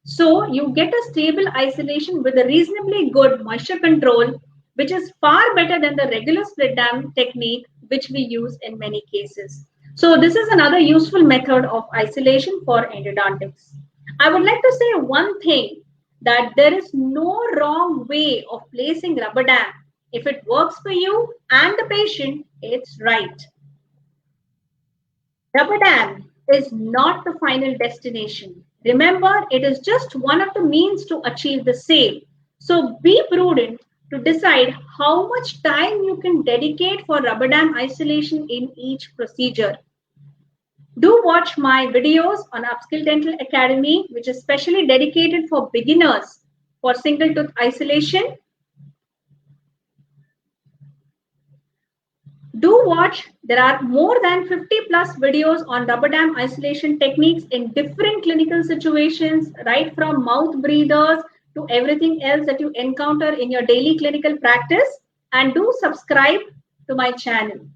So you get a stable isolation with a reasonably good moisture control, which is far better than the regular split dam technique, which we use in many cases. So this is another useful method of isolation for endodontics. I would like to say one thing, that there is no wrong way of placing rubber dam. If it works for you and the patient, it's right. Rubber dam is not the final destination. Remember, it is just one of the means to achieve the same. So be prudent to decide how much time you can dedicate for rubber dam isolation in each procedure. Do watch my videos on Upskill Dental Academy, which is specially dedicated for beginners for single tooth isolation. Do watch, there are more than 50 plus videos on rubber dam isolation techniques in different clinical situations, right from mouth breathers to everything else that you encounter in your daily clinical practice. And do subscribe to my channel.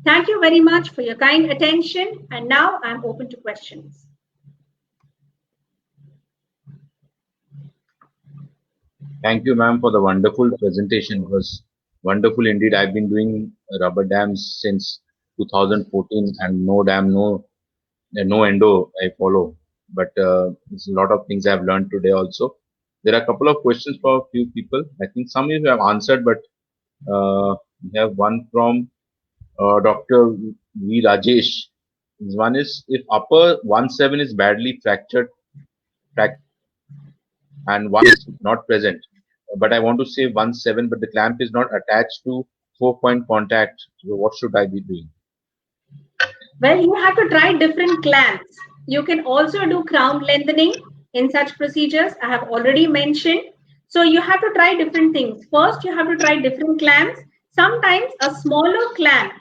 Thank you very much for your kind attention. And now I'm open to questions. Thank you, ma'am, for the wonderful presentation. It was wonderful indeed. I've been doing rubber dams since 2014 and no dam, no endo I follow. But there's a lot of things I've learned today also. There are a couple of questions for a few people. I think some of you have answered, but we have one from Dr. V. Rajesh. One is, if upper 1/7 is badly fractured and one is not present, but I want to say 1/7, but the clamp is not attached to 4-point contact. So what should I be doing? Well, you have to try different clamps. You can also do crown lengthening. in such procedures. I have already mentioned. So you have to try different things. First, you have to try different clamps. Sometimes a smaller clamp,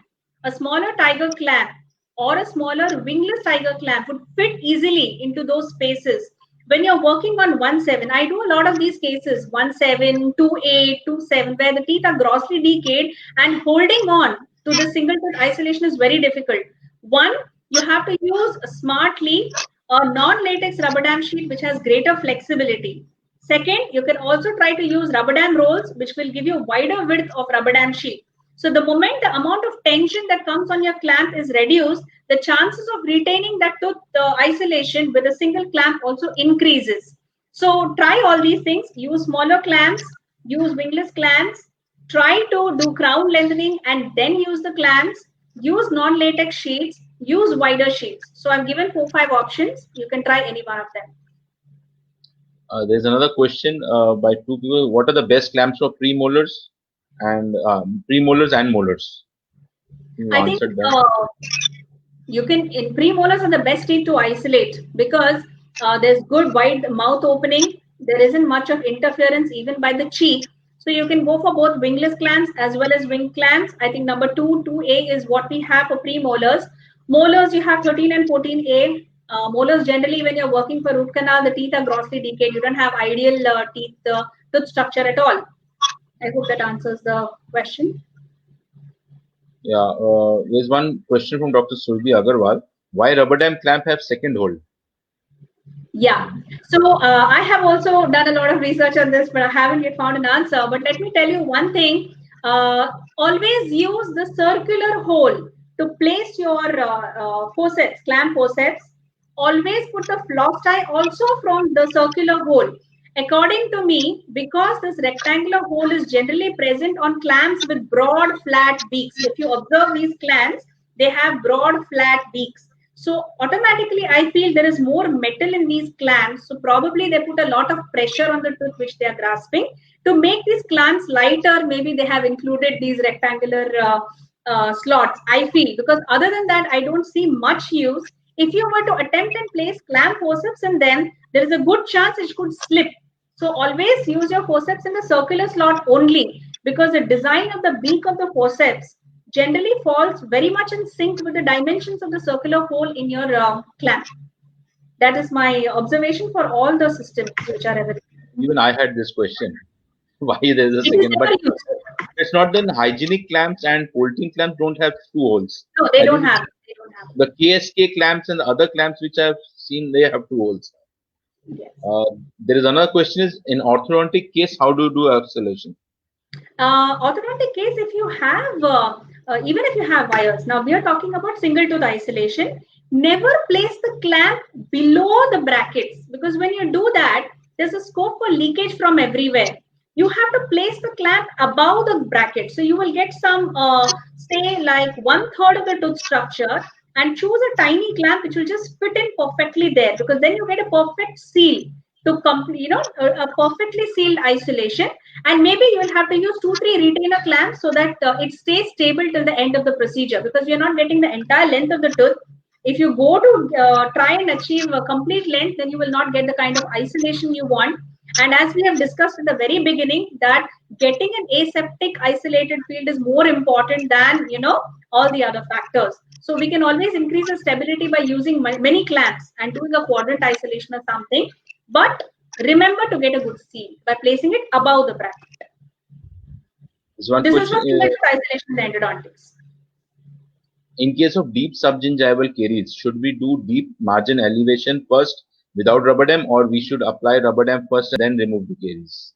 a smaller tiger clamp, or a smaller wingless tiger clamp would fit easily into those spaces. When you're working on 1/7, I do a lot of these cases 1/7, 2/8, 2/7, where the teeth are grossly decayed and holding on to the single tooth isolation is very difficult. One, you have to use smartly a non-latex rubber dam sheet which has greater flexibility. Second, you can also try to use rubber dam rolls which will give you wider width of rubber dam sheet. So the moment the amount of tension that comes on your clamp is reduced, the chances of retaining that tooth isolation with a single clamp also increases. So try all these things. Use smaller clamps, use wingless clamps, try to do crown lengthening and then use the clamps, use non-latex sheets, use wider sheets. So I've given 4-5 options. You can try any one of them. There's another question by two people. What are the best clamps for premolars and molars? I think you can, in premolars are the best teeth to isolate because there's good wide mouth opening. There isn't much of interference even by the cheek. So you can go for both wingless clamps as well as wing clamps. I think number 2, 2A is what we have for premolars. Molars, you have 13 and 14A. Molars, generally, when you're working for root canal, the teeth are grossly decayed. You don't have ideal tooth structure at all. I hope that answers the question. Yeah, there's one question from Dr. Surbhi Agarwal. Why rubber dam clamp have second hold? Yeah, so I have also done a lot of research on this, but I haven't yet found an answer. But let me tell you one thing. Always use the circular hole to place your forceps, clamp forceps. Always put the floss tie also from the circular hole. According to me, because this rectangular hole is generally present on clamps with broad flat beaks. If you observe these clamps, they have broad flat beaks. So automatically I feel there is more metal in these clamps. So probably they put a lot of pressure on the tooth which they are grasping. To make these clamps lighter, maybe they have included these rectangular slots, I feel. Because other than that, I don't see much use. If you were to attempt and place clamp forceps in them, there is a good chance it could slip. So always use your forceps in the circular slot only, because the design of the beak of the forceps generally falls very much in sync with the dimensions of the circular hole in your clamp. That is my observation for all the systems which are available. Even I had this question. Why there's a second? But it's not that hygienic clamps and Polting clamps don't have 2 holes. No, they don't have. The KSK clamps and the other clamps which I've seen, they have 2 holes. Yes. There is another question: is in orthodontic case, how do you do isolation? Orthodontic case, if you have even if you have wires, now we are talking about single tooth isolation. Never place the clamp below the brackets, because when you do that, there's a scope for leakage from everywhere. You have to place the clamp above the bracket, so you will get some say like 1/3 of the tooth structure, and choose a tiny clamp which will just fit in perfectly there, because then you get a perfect seal to complete, a perfectly sealed isolation. And maybe you will have to use 2-3 retainer clamps so that it stays stable till the end of the procedure, because you're not getting the entire length of the tooth. If you go to try and achieve a complete length, then you will not get the kind of isolation you want. And as we have discussed in the very beginning, that getting an aseptic isolated field is more important than all the other factors. So we can always increase the stability by using many clamps and doing a quadrant isolation or something. But remember to get a good seal by placing it above the bracket. This is what isolation in the endodontics. In case of deep subgingival caries, should we do deep margin elevation first without rubber dam, or we should apply rubber dam first and then remove the caries?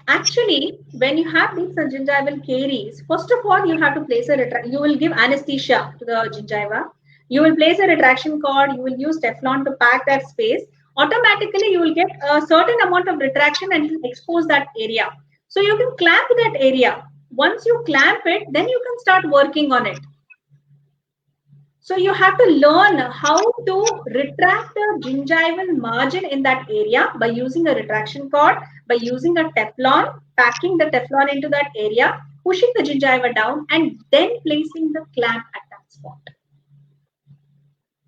Actually, when you have deep subgingival caries, first of all, you have to place you will give anesthesia to the gingiva. You will place a retraction cord. You will use Teflon to pack that space. Automatically, you will get a certain amount of retraction and you expose that area. So you can clamp that area. Once you clamp it, then you can start working on it. So you have to learn how to retract the gingival margin in that area by using a retraction cord, by using a Teflon, packing the Teflon into that area, pushing the gingiva down, and then placing the clamp at that spot.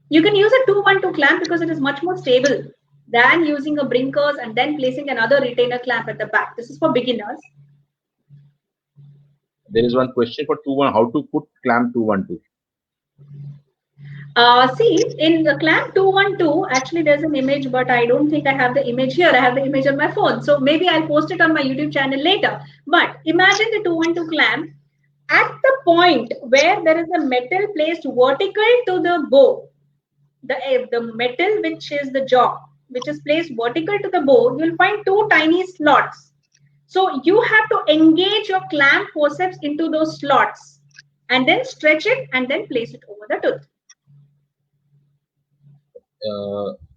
You can use a 2-1-2 clamp because it is much more stable. than using a blinkers and then placing another retainer clamp at the back. This is for beginners. There is one question for 2-1. How to put clamp 212? See, in the clamp 212, actually there's an image, but I don't think I have the image here. I have the image on my phone. So maybe I'll post it on my YouTube channel later. But imagine the 212 clamp at the point where there is a metal placed vertical to the bow. The metal, which is the jaw, which is placed vertical to the bow, you'll find two tiny slots. So you have to engage your clamp forceps into those slots and then stretch it and then place it over the tooth.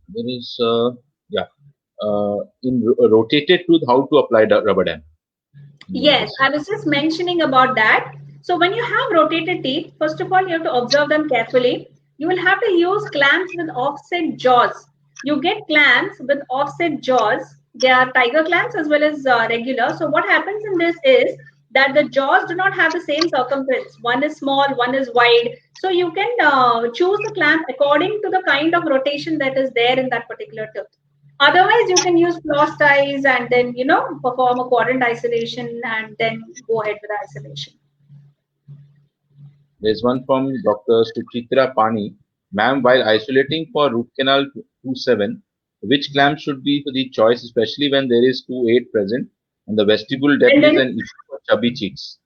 There is in rotated tooth, how to apply the rubber dam? Yes, I was just mentioning about that. So when you have rotated teeth, first of all, you have to observe them carefully. You will have to use clamps with offset jaws. You get clamps with offset jaws. They are tiger clamps as well as regular. So what happens in this is that the jaws do not have the same circumference. One is small, one is wide. So you can choose the clamp according to the kind of rotation that is there in that particular tooth. Otherwise, you can use floss ties and then, perform a quadrant isolation and then go ahead with the isolation. There's one from Dr. Suchitra Pani. Ma'am, while isolating for root canal 27, which clamp should be the choice, especially when there is 2/8 present and the vestibule depth is an issue for chubby cheeks?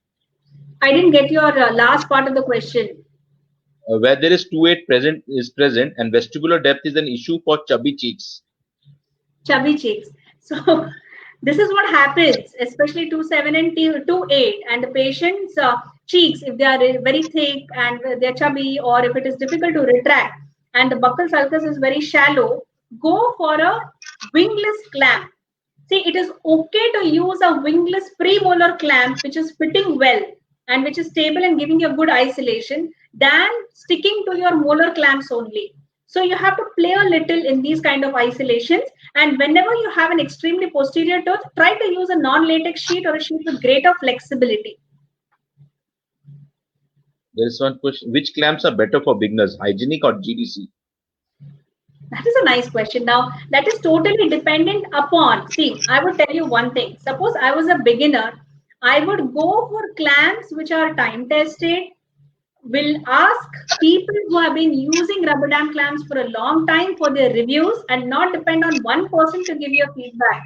I didn't get your last part of the question. Where there is 2/8 present and vestibular depth is an issue for chubby cheeks. Chubby cheeks. So this is what happens, especially 2/7 and 2/8, and the patient's cheeks, if they are very thick and they're chubby, or if it is difficult to retract and the buccal sulcus is very shallow, go for a wingless clamp. See, it is okay to use a wingless premolar clamp which is fitting well and which is stable and giving you a good isolation than sticking to your molar clamps only. So you have to play a little in these kind of isolations, and whenever you have an extremely posterior tooth, try to use a non-latex sheet or a sheet with greater flexibility. There is one question: which clamps are better for beginners, hygienic or GDC? That is a nice question. Now, that is totally dependent upon, see, I would tell you one thing. Suppose I was a beginner, I would go for clamps which are time tested. Will ask people who have been using rubber dam clamps for a long time for their reviews and not depend on one person to give you feedback,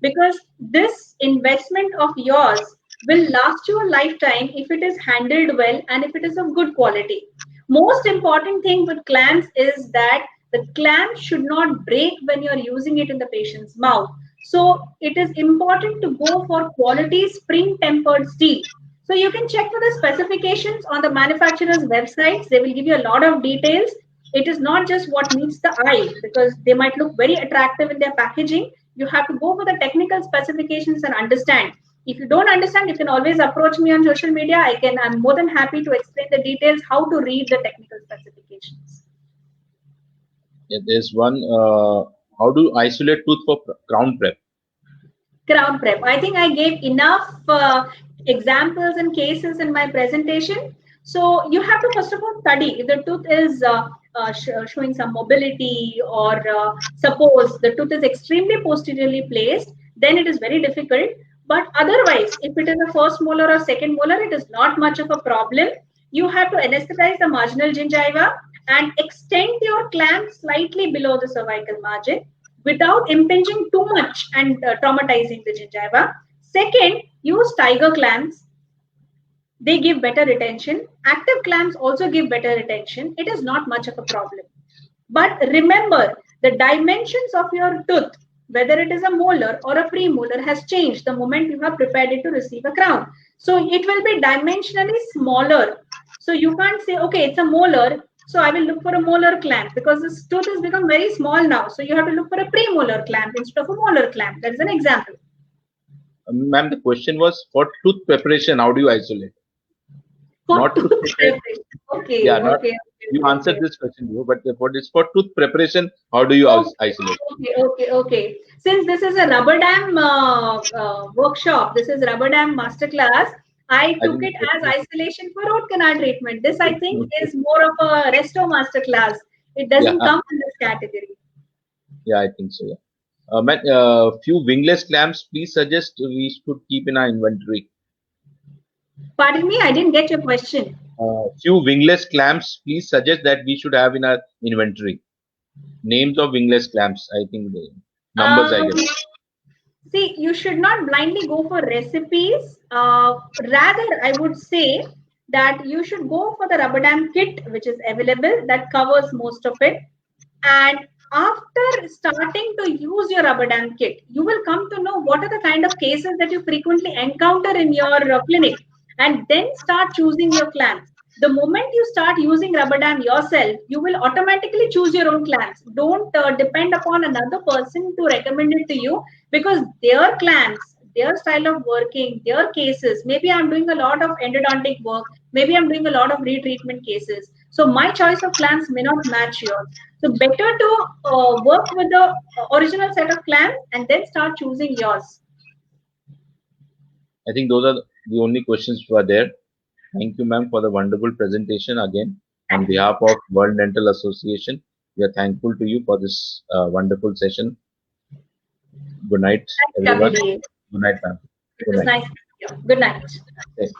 because this investment of yours will last you a lifetime if it is handled well and if it is of good quality. Most important thing with clamps is that the clamp should not break when you're using it in the patient's mouth. So it is important to go for quality spring tempered steel. So you can check for the specifications on the manufacturer's websites. They will give you a lot of details. It is not just what meets the eye, because they might look very attractive in their packaging. You have to go for the technical specifications and understand. If you don't understand, you can always approach me on social media. I'm more than happy to explain the details, how to read the technical specifications. Yeah, there's one, how do isolate tooth for crown prep? Crown prep. I think I gave enough examples and cases in my presentation. So you have to first of all study if the tooth is showing some mobility, or suppose the tooth is extremely posteriorly placed, then it is very difficult. But otherwise, if it is a first molar or second molar, it is not much of a problem. You have to anesthetize the marginal gingiva and extend your clamp slightly below the cervical margin without impinging too much and traumatizing the gingiva. Second, use tiger clamps. They give better retention. Active clamps also give better retention. It is not much of a problem. But remember, the dimensions of your tooth, whether it is a molar or a premolar, has changed the moment you have prepared it to receive a crown. So it will be dimensionally smaller. So you can't say, okay, it's a molar, so I will look for a molar clamp, because this tooth has become very small now. So you have to look for a premolar clamp instead of a molar clamp. That is an example. Ma'am, the question was for tooth preparation, how do you isolate? For not tooth preparation. Okay. Yeah, okay. You answered this question, but for tooth preparation, how do you isolate? Okay. Since this is a rubber dam workshop, this is rubber dam masterclass, I took it as isolation for root canal treatment. This, I think, is more of a resto masterclass. It doesn't come in this category. Yeah, I think so. Yeah. Ma'am, few wingless clamps, please suggest we should keep in our inventory. Pardon me, I didn't get your question. Few wingless clamps, please suggest that we should have in our inventory. Names of wingless clamps, I think the numbers I Um, guess. See, you should not blindly go for recipes. Rather, I would say that you should go for the rubber dam kit, which is available, that covers most of it. And after starting to use your rubber dam kit, you will come to know what are the kind of cases that you frequently encounter in your clinic, and then start choosing your clamps. The moment you start using rubber dam yourself, you will automatically choose your own clamps. Don't depend upon another person to recommend it to you, because their clamps, their style of working, their cases, maybe I'm doing a lot of endodontic work, maybe I'm doing a lot of retreatment cases. So my choice of clamps may not match yours. So better to work with the original set of clamps and then start choosing yours. I think those are the only questions were there. Thank you, ma'am, for the wonderful presentation again. On behalf of World Dental Association, we are thankful to you for this wonderful session. Good night, Thank everyone. you, WDA. Good night, ma'am. It Good was night. nice. Good night. Yes.